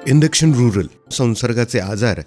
Induction rural संसर्गाचे आजार.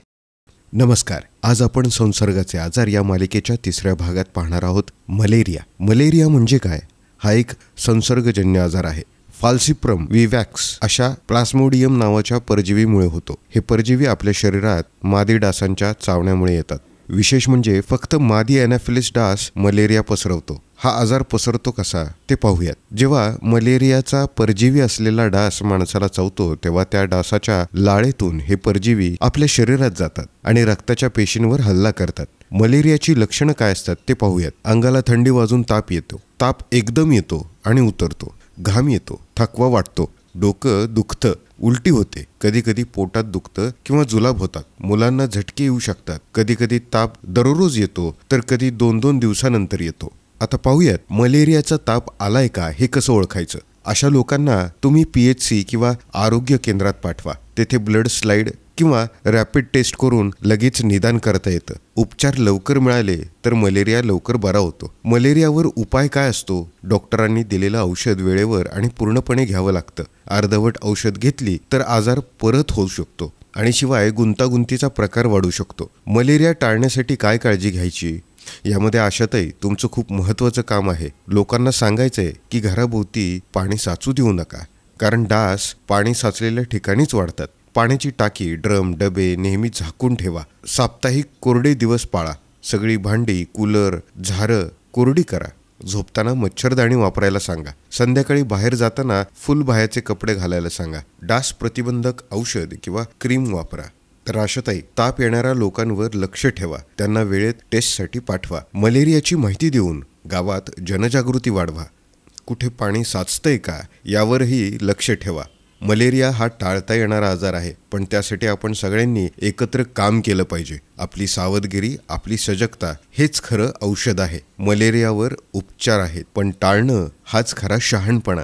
नमस्कार. आज आपण संसर्गाचे आजार या मालिकेच्या तिसऱ्या भागात पाहणार आहोत. मलेरिया. मलेरिया म्हणजे काय? हा एक संसर्गजन्य आजार आहे. फाल्सिप्रम विवॅक्स अशा प्लास्मोडियम नावाच्या परजीवीमुळे होतो. हे परजीवी आपल्या शरीरात मादी डासांच्या चावण्यामुळे येतात. विशेष म्हणजे फक्त मादी एनाफिलिस डास मलेरिया पसरवतो. हा आजार पसरतो कसा ते पाहूयात. जेव्हा मलेरियाचा परजीवी असलेला डास माणसाला चावतो तेव्हा त्या डासाच्या लाळेतून हे परजीवी आपल्या शरीरात जातात आणि रक्ताच्या पेशींवर हल्ला करतात. मलेरियाची लक्षणं काय असतात ते पाहूयात. अंगाला थंडी वाजून ताप येतो. ताप एकदम येतो आणि उतरतो. घाम येतो. थकवा वाटतो. डोकं दुखतं. उलटी होते. कधी कधी पोटात दुखतं किंवा जुलाब होतात. मुलांना झटके येऊ शकतात. कधी कधी ताप दररोज येतो तर कधी 2-2 दिवसानंतर येतो. आता पाहूयात मलेरियाचा ताप आलाय का हे कसं ओळखायचं. अशा लोकांना तुम्ही PHC किंवा आरोग्य केंद्रात पाठवा. तेथे ब्लड स्लाइड किंवा रॅपिड टेस्ट करून लगेच निदान करता येतं. उपचार लवकर मिळाले तर मलेरिया लवकर बरा होतो. मलेरियावर उपाय काय असतो? डॉक्टरांनी दिलेलं औषध वेळेवर आणि पूर्णपणे घ्यावं लागतं. अर्धवट औषध घेतली तर आजार परत होऊ शकतो आणि शिवाय गुंतागुंतीचा प्रकार वाढू शकतो. मलेरिया टाळण्यासाठी काय काळजी घ्यायची? यामध्ये आशाताई तुमचं खूप महत्त्वाचं काम आहे. लोकांना सांगायचंय की घराभोवती पाणी साचू देऊ नका, कारण डास पाणी साचलेल्या ठिकाणीच वाढतात. पाण्याची टाकी, ड्रम, डबे नेहमी झाकून ठेवा. साप्ताहिक कोरडे दिवस पाळा. सगळी भांडी, कूलर, झारं कोरडी करा. झोपताना मच्छरदाणी वापरायला सांगा. संध्याकाळी बाहेर जाताना फुल बाह्याचे कपडे घालायला सांगा. डास प्रतिबंधक औषध किंवा क्रीम वापरा. तर आशाताई, ताप येणाऱ्या लोकांवर लक्ष ठेवा. त्यांना वेळेत टेस्टसाठी पाठवा. मलेरियाची माहिती देऊन गावात जनजागृती वाढवा. कुठे पाणी साचतंय का यावरही लक्ष ठेवा. मलेरिया हा टाळता येणारा आजार आहे, पण त्यासाठी आपण सगळ्यांनी एकत्र काम केलं पाहिजे. आपली सावधगिरी, आपली सजगता हेच खरं औषध आहे. मलेरियावर उपचार आहेत, पण टाळणं हाच खरा शहाणपणा.